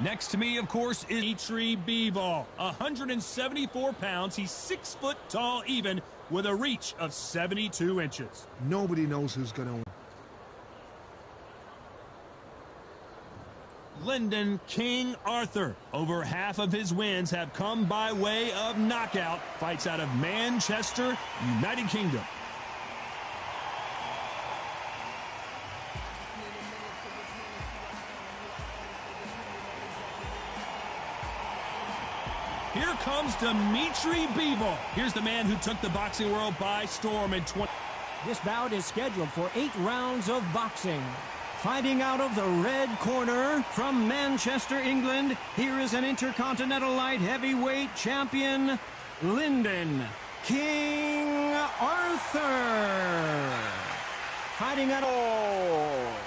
Next to me, of course, is Dmitry Bivol. 174 pounds. He's 6 foot tall even, with a reach of 72 inches. Nobody knows who's going to win. Lyndon King Arthur. Over half of his wins have come by way of knockout. Fights out of Manchester, United Kingdom. Here comes Dmitry Bivol. Here's the man who took the boxing world by storm in 20. This bout is scheduled for 8 rounds of boxing. Fighting out of the red corner from Manchester, England, here is an Intercontinental Light Heavyweight Champion, Lyndon King Arthur. Fighting out of...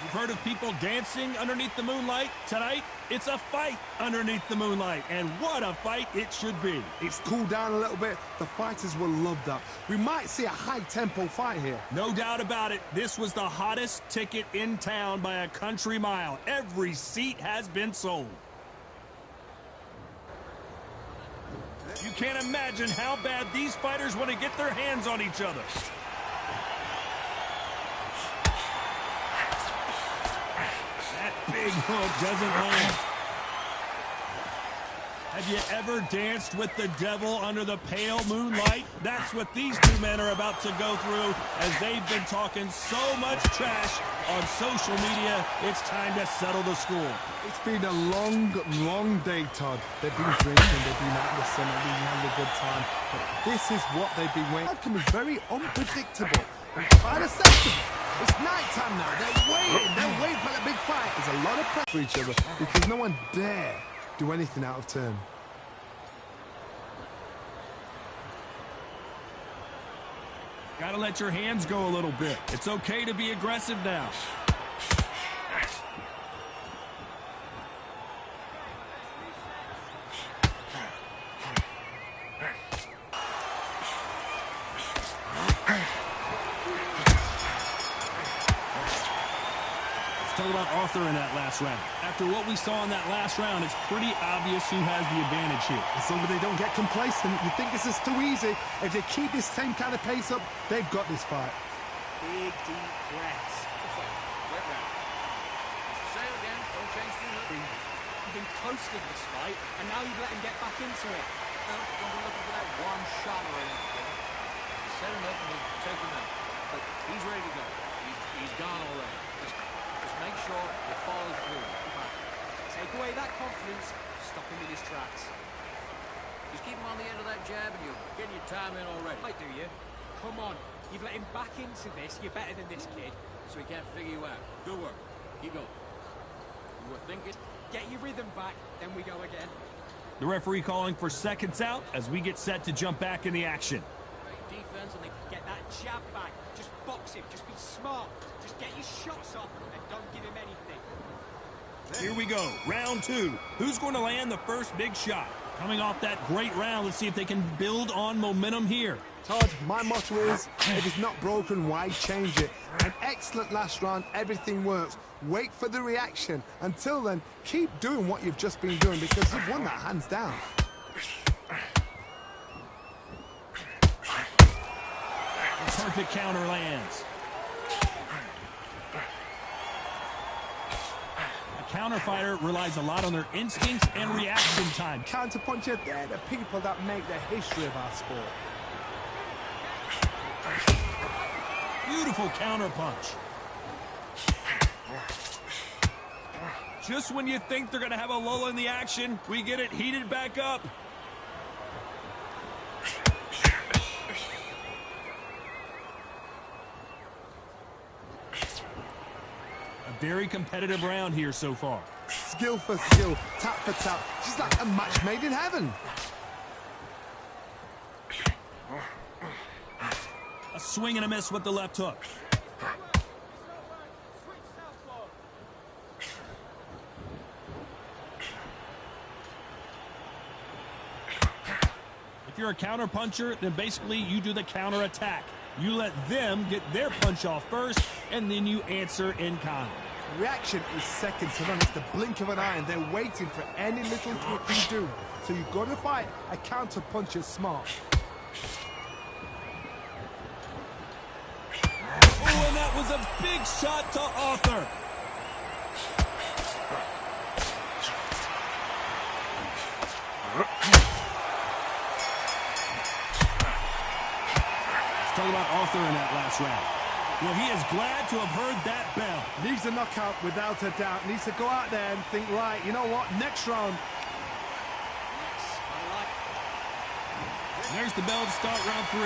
You've heard of people dancing underneath the moonlight? Tonight, it's a fight underneath the moonlight. And what a fight it should be. It's cooled down a little bit. The fighters will love that. We might see a high-tempo fight here. No doubt about it. This was the hottest ticket in town by a country mile. Every seat has been sold. You can't imagine how bad these fighters want to get their hands on each other. Big hook doesn't land. Have you ever danced with the devil under the pale moonlight? That's what these two men are about to go through as they've been talking so much trash on social media. It's time to settle the score. It's been a long, long day, Todd. They've been drinking, they've been out in the sun, they've been having a good time. But this is what they've been waiting. The outcome is very unpredictable and quite acceptable. It's night time now. They're waiting for the big fight. There's a lot of pressure for each other because no one dare do anything out of turn. Gotta let your hands go a little bit. It's okay to be aggressive now. Talk about Arthur in that last round. After what we saw in that last round, it's pretty obvious who has the advantage here. As long as they don't get complacent, you think this is too easy. If they keep this same kind of pace up, they've got this fight. Big, deep breaths. Wet round. Say it again, don't change the look. You've been coasting this fight, and now you've let him get back into it. No, don't be looking for that one shot or anything. Set him up and we'll take him out. But he's ready to go. He's gone already. Just make sure you follow through. Take away that confidence, stop him in his tracks. Just keep him on the end of that jab and you're getting your time in already. Right, do you? Come on. You've let him back into this. You're better than this kid. So he can't figure you out. Good work. Keep going. You were thinking. Get your rhythm back, then we go again. The referee calling for seconds out as we get set to jump back in the action. Great defense and they Get that jab back. Just box him. Just be smart. Just get your shots off and don't give him anything. Here we go, round 2. Who's going to land the first big shot? Coming off that great round, let's see if they can build on momentum here. Todd, my motto is, if it's not broken, why change it? An excellent last round, everything works. Wait for the reaction. Until then, keep doing what you've just been doing because you've won that hands down. Perfect counter lands. A counter fighter relies a lot on their instincts and reaction time. Counterpuncher, they're the people that make the history of our sport. Beautiful counter punch. Just when you think they're going to have a lull in the action, we get it heated back up. A very competitive round here so far. Skill for skill, tap for tap, just like a match made in heaven. A swing and a miss with the left hook. If you're a counter puncher, then basically you do the counter attack. You let them get their punch off first, and then you answer in kind. Reaction is second to none. It's the blink of an eye, and they're waiting for any little twitch you do. So you've got to fight a counter punch is smart. Oh, and that was a big shot to Arthur. Let's talk about Arthur in that last round. Well, he is glad to have heard that bell. Needs a knockout without a doubt. Needs to go out there and think, right, you know what, next round. There's the bell to start round 3.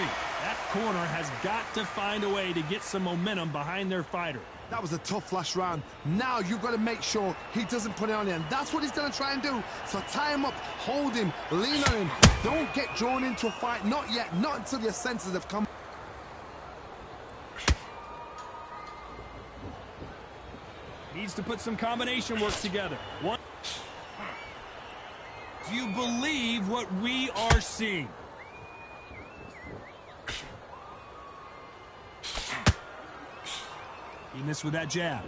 That corner has got to find a way to get some momentum behind their fighter. That was a tough last round. Now you've got to make sure he doesn't put it on you, and that's what he's going to try and do. So tie him up, hold him, lean on him. Don't get drawn into a fight. Not yet. Not until your senses have come. Needs to put some combination work together. One. Do you believe what we are seeing? He missed with that jab.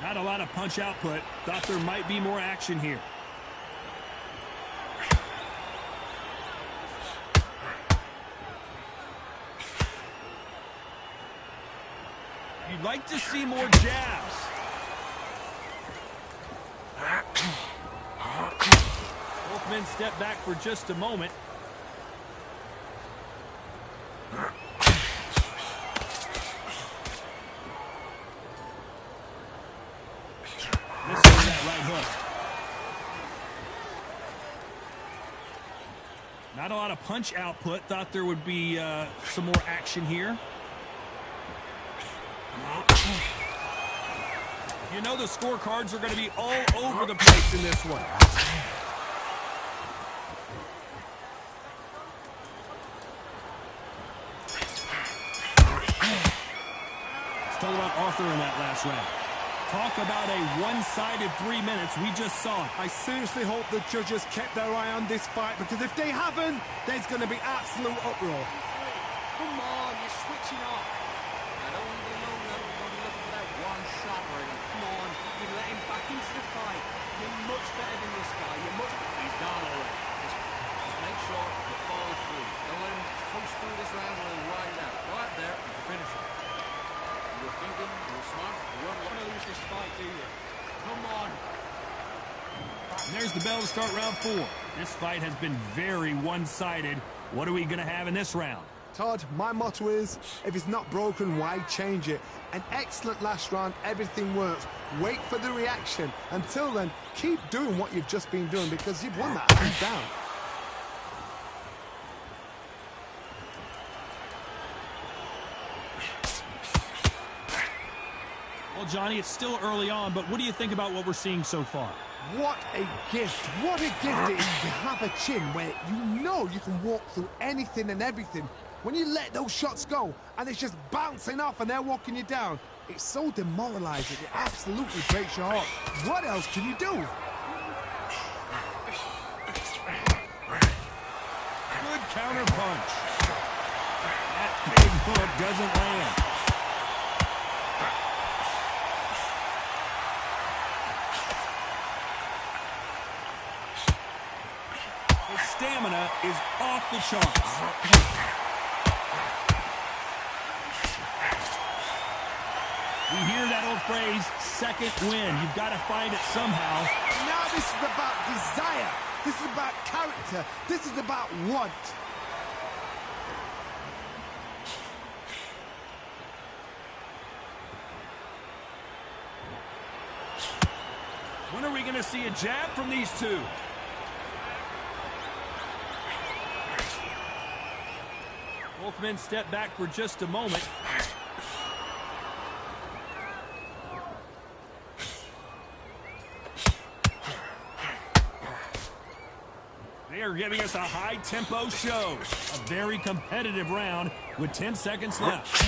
Not a lot of punch output. Thought there might be more action here. You'd like to see more jabs. Both men step back for just a moment. Missing that right hook. Not a lot of punch output. Thought there would be some more action here. You know the scorecards are going to be all over the place in this one. Let's talk about Arthur in that last round. Talk about a one-sided 3 minutes. We just saw it. I seriously hope the judges kept their eye on this fight, because if they haven't, there's going to be absolute uproar. Come on, you're switching off. I don't even know that we're going to be looking for that one shot already. Come on, you let him back into the fight. You're much better than this guy. You're much better. He's down already. Just make sure you follow through. Don't let him coast through this round and then ride it out. Go out there and finish it. You're thinking, you're smart, you won't want to lose this fight, do you? Come on. And there's the bell to start round 4. This fight has been very one-sided. What are we going to have in this round? Todd, my motto is, if it's not broken, why change it? An excellent last round, everything works. Wait for the reaction. Until then, keep doing what you've just been doing, because you've won that hands down. Well, Johnny, it's still early on, but what do you think about what we're seeing so far? What a gift. What a gift it is to have a chin where you know you can walk through anything and everything. When you let those shots go and it's just bouncing off and they're walking you down, it's so demoralizing. It absolutely breaks your heart. What else can you do? Good counter punch. That big hook doesn't land. His stamina is off the charts. We hear that old phrase, second win. You've got to find it somehow. Now this is about desire. This is about character. This is about want. When are we going to see a jab from these two? Both men step back for just a moment. They are giving us a high-tempo show. A very competitive round with 10 seconds left.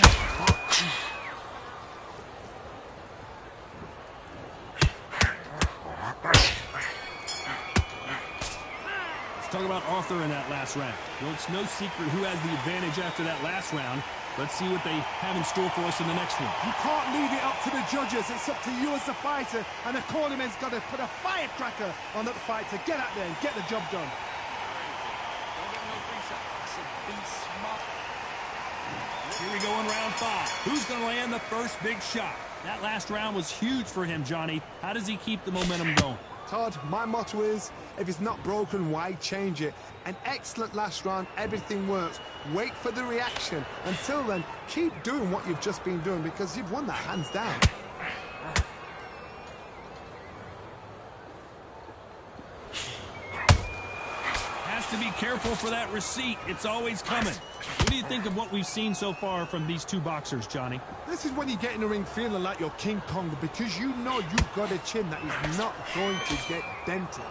Talk about Arthur in that last round. Well, it's no secret who has the advantage after that last round. Let's see what they have in store for us in the next one. You can't leave it up to the judges. It's up to you as the fighter, and the cornerman's got to put a firecracker on that fight to get out there and get the job done. Don't get no free shots. I said be smart. Here we go in round 5. Who's going to land the first big shot? That last round was huge for him, Johnny. How does he keep the momentum going? Todd, my motto is, if it's not broken, why change it? An excellent last round, everything works. Wait for the reaction. Until then, keep doing what you've just been doing because you've won that hands down. Has to be careful for that receipt. It's always coming. What do you think of what we've seen so far from these two boxers, Johnny? This is when you get in the ring feeling like you're King Kong because you know you've got a chin that is not going to get dented.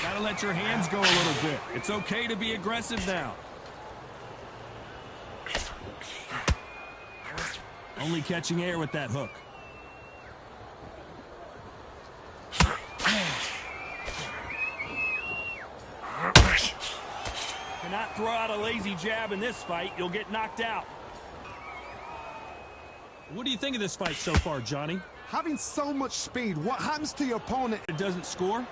Gotta let your hands go a little bit. It's okay to be aggressive now. Only catching air with that hook. Cannot throw out a lazy jab in this fight. You'll get knocked out. What do you think of this fight so far, Johnny? Having so much speed, what happens to your opponent? It doesn't score.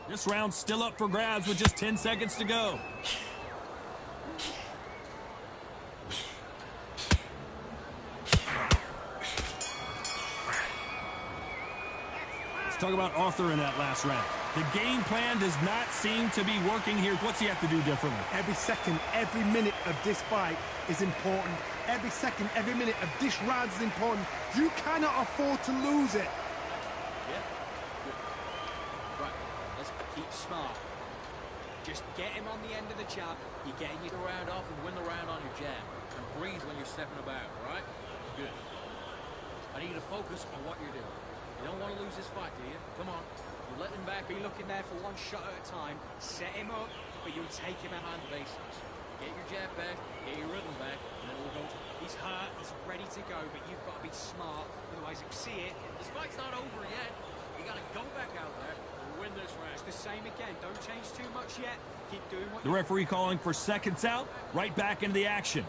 This round's still up for grabs with just 10 seconds to go. Talk about Arthur in that last round. The game plan does not seem to be working here. What's he have to do differently? Every second, every minute of this fight is important. Every second, every minute of this round is important. You cannot afford to lose it. Yeah? Good. Right, let's keep smart. Just get him on the end of the jab. You're getting your round off and win the round on your jab. And breathe when you're stepping about, all right? Good. I need you to focus on what you're doing. You don't want to lose this fight, do you? Come on. You let him back. Be looking there for one shot at a time. Set him up, but you'll take him out on the basics. Get your jab back, get your rhythm back, and then we'll go. He's hurt, he's ready to go, but you've got to be smart. Otherwise, you'll see it. This fight's not over yet. You got to go back out there and win this round. It's the same again. Don't change too much yet. Keep doing what the referee calling for seconds out. Right back into the action.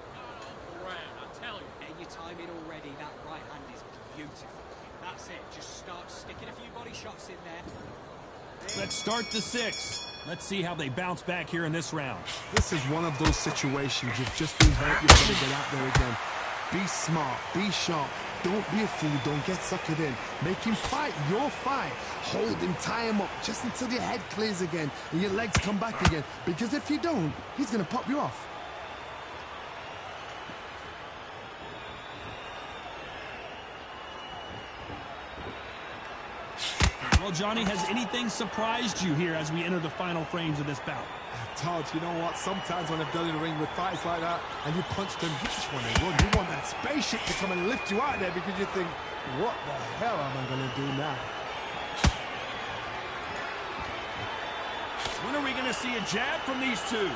Round, I tell you. And you time it already. That right hand is beautiful. That's it. Just start sticking a few body shots in there. Let's start the 6th. Let's see how they bounce back here in this round. This is one of those situations. You've just been hurt. You've got to get out there again. Be smart. Be sharp. Don't be a fool. Don't get suckered in. Make him fight your fight. Hold him. Tie him up just until your head clears again and your legs come back again. Because if you don't, he's going to pop you off. Well, Johnny, has anything surprised you here as we enter the final frames of this bout? Todd, you know what? Sometimes when I've done in the ring with fights like that and you punch them, you just want to run. You want that spaceship to come and lift you out there because you think, what the hell am I going to do now? When are we going to see a jab from these two?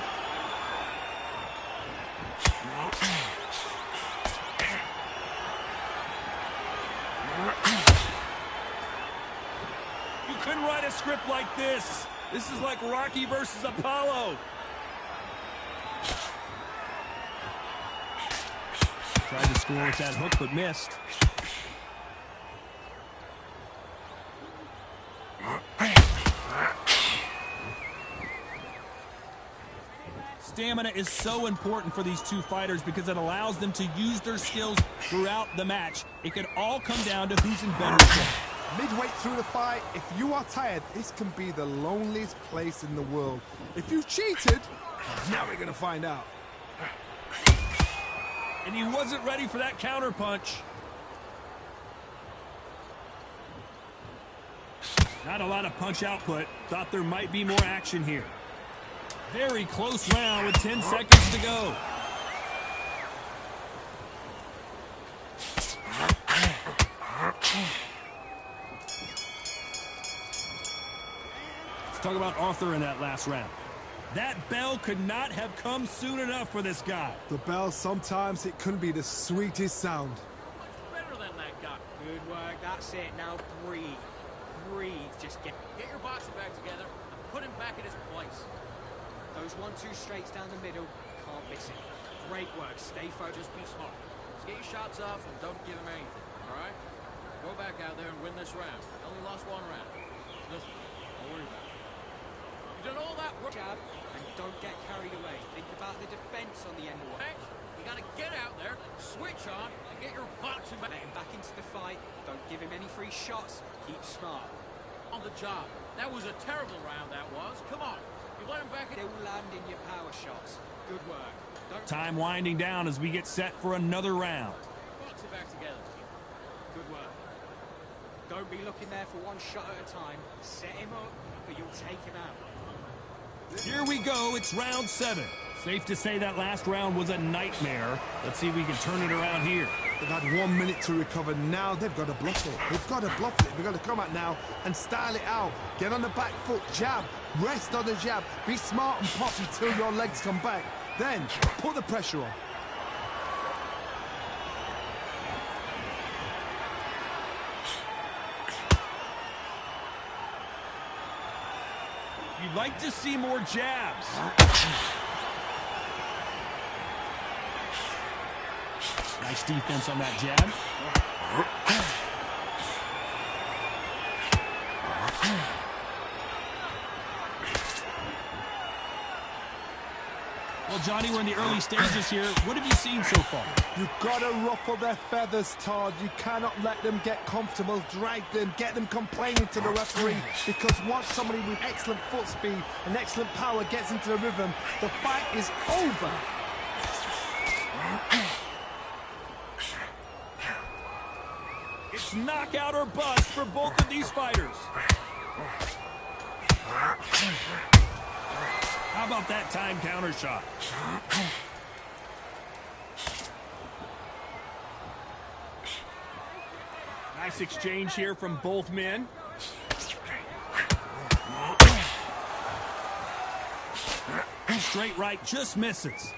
You couldn't write a script like this. This is like Rocky versus Apollo. Tried to score with that hook, but missed. Stamina is so important for these two fighters because it allows them to use their skills throughout the match. It could all come down to who's in better shape. Midway through the fight, if you are tired, this can be the loneliest place in the world. If you cheated, now we're going to find out. And he wasn't ready for that counter punch. Not a lot of punch output. Thought there might be more action here. Very close round with 10 seconds to go. Let's talk about Arthur in that last round. That bell could not have come soon enough for this guy. The bell, sometimes it can be the sweetest sound. Better than that guy. Good work, that's it. Now breathe. Breathe. Just get Get your boxing bag together and put him back in his place. those 1-2 straights down the middle. Can't miss it. Great work. Stay focused. Just be smart. Just get your shots off and don't give him anything, all right? Go back out there and win this round. You only lost one round. Listen, don't worry about it. You've done all that work. Jab, and don't get carried away. Think about the defense on the end of it. Okay? You got to get out there, switch on, and get your boxing back. Let him back into the fight. Don't give him any free shots. Keep smart. On the job. That was a terrible round, that was. Come on. You let him back in. They will land in your power shots. Good work. Don't Time winding down as we get set for another round. Boxing back together. Good work. Don't be looking there for one shot at a time. Set him up, but you'll take him out. Here we go. It's round 7. Safe to say that last round was a nightmare. Let's see if we can turn it around here. They've had 1 minute to recover. Now they've got to bluff it. They've got to bluff it. They've got to come out now and style it out. Get on the back foot, jab, rest on the jab. Be smart and pop until your legs come back. Then put the pressure on. You'd like to see more jabs. Nice defense on that jab. Well, Johnny, we're in the early stages here. What have you seen so far? You've got to ruffle their feathers, Todd. You cannot let them get comfortable, drag them, get them complaining to the referee, because once somebody with excellent foot speed and excellent power gets into the rhythm, the fight is over. It's knockout or bust for both of these fighters. How about that time counter shot? Nice exchange here from both men. Straight right just misses.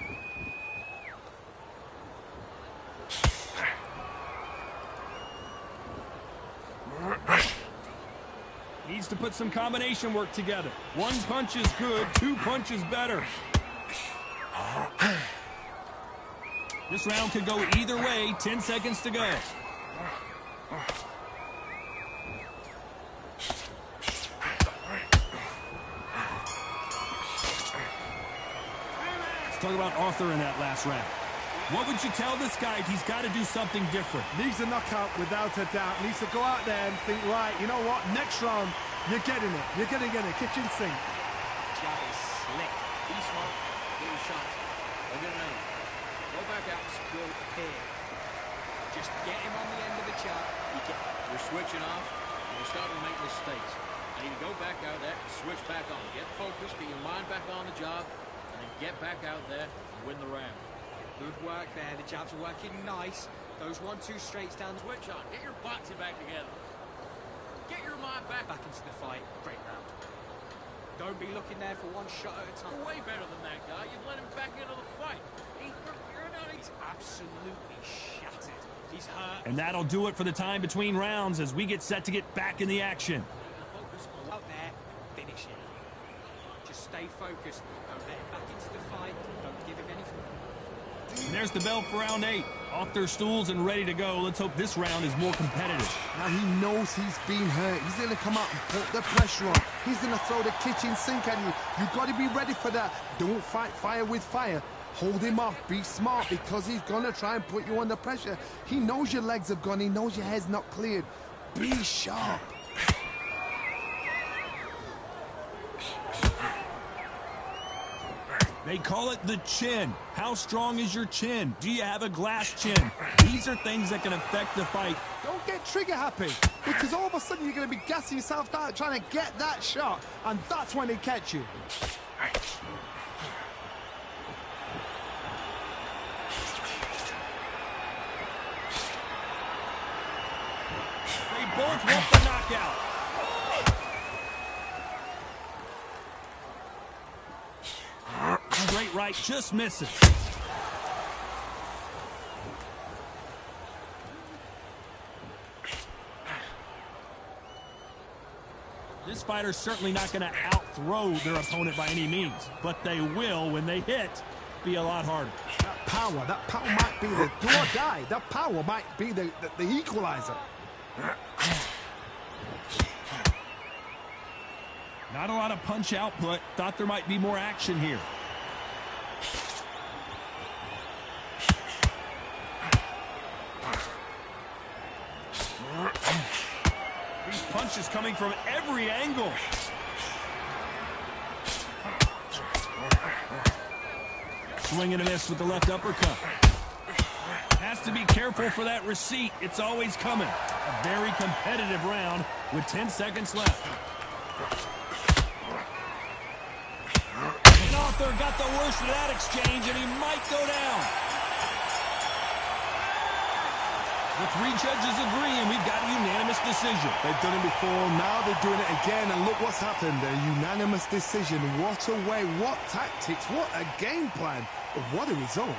Needs to put some combination work together. 1 punch is good, 2 punches better. This round could go either way. 10 seconds to go. Let's talk about Arthur in that last round. What would you tell this guy if he's got to do something different? Needs a knockout without a doubt. Needs to go out there and think, right, you know what, next round, you're getting it. You're going to get it. Kitchen sink. Jab is slick. Be smart. Get your shots. Don't get another. Go back out and secure Here. Just get him on the end of the jab. You're switching off, and you're starting to make mistakes. I need to go back out there and switch back on. Get focused, get your mind back on the job, and then get back out there and win the round. Good work there. The jabs are working nice. Those 1-2 straights down. Switch on. Get your boxing back together. Get your mind back. Back into the fight. Great round. Don't be looking there for one shot at a time. You're way better than that guy. You've let him back into the fight. He's Absolutely shattered. He's hurt. And that'll do it for the time between rounds as we get set to get back in the action. focus on Out there. Finish it. Just stay focused. Don't let him back into the fight. Don't give him anything. And there's the bell for round 8. Off their stools and ready to go. Let's hope this round is more competitive. Now he knows he's been hurt. He's going to come out and put the pressure on. He's going to throw the kitchen sink at you. You've got to be ready for that. Don't fight fire with fire. Hold him off. Be smart, because he's going to try and put you under pressure. He knows your legs have gone. He knows your head's not cleared. Be sharp. They call it the chin. How strong is your chin? Do you have a glass chin? These are things that can affect the fight. Don't get trigger happy, because all of a sudden you're going to be gassing yourself out trying to get that shot, and that's when they catch you. They both want the knockout. right, just misses. This fighter's certainly not going to out-throw their opponent by any means, but they will, when they hit, be a lot harder. That power might be the do or die. That power might be the equalizer. Not a lot of punch output. Thought there might be more action here. These punches coming from every angle. Swing and a miss with the left uppercut. Has to be careful for that receipt. It's always coming. A very competitive round with 10 seconds left. And Arthur got the worst of that exchange, and he might go down. The three judges agree, and we've got a unanimous decision. They've done it before, now they're doing it again, and look what's happened. A unanimous decision. What a way, what tactics, what a game plan. What a result.